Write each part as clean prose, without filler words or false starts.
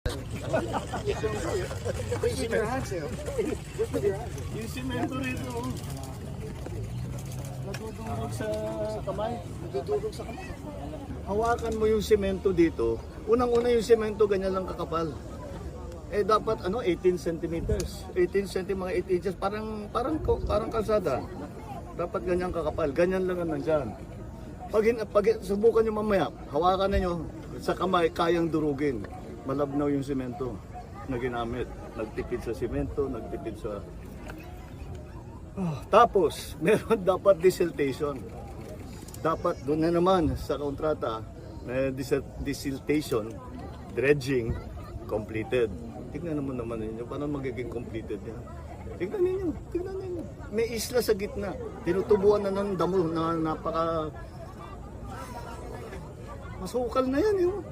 Yung simento rito, natutulog sa kamay. Natutulog sa kamay. Hawakan mo yung simento dito. Unang-una yung simento, ganyan lang kakapal. Eh dapat 18 centimeters. 18 cm, mga 8 inches. Parang kalsada. Dapat ganyan kakapal. Ganyan lang ang nandyan. Pag subukan nyo mamaya, hawakan na nyo sa kamay, kayang durugin. Malabnaw yung simento na ginamit. Nagtipid sa simento, nagtipid sa... Tapos, meron dapat desiltation. Dapat doon na naman sa kontrata, may desiltation, dredging, completed. Tignan naman ninyo, paano magiging completed yan? Tignan ninyo. May isla sa gitna. Tinutubuan na ng damo na napaka... Masukal na yan yun.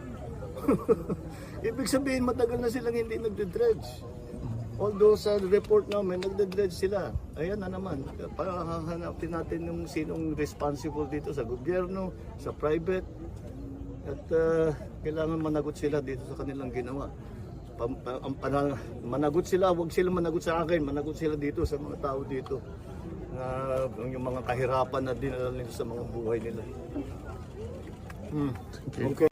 Ibig sabihin, matagal na silang hindi nagde-dredge. Although sa report namin, nagde-dredge sila. Ayan na naman. Para hahanapin natin yung sinong responsible dito sa gobyerno, sa private. At kailangan managot sila dito sa kanilang ginawa. Managot sila, huwag sila managot sa akin. Managot sila dito sa mga tao dito. Yung mga kahirapan na dinala nila sa mga buhay nila. Okay.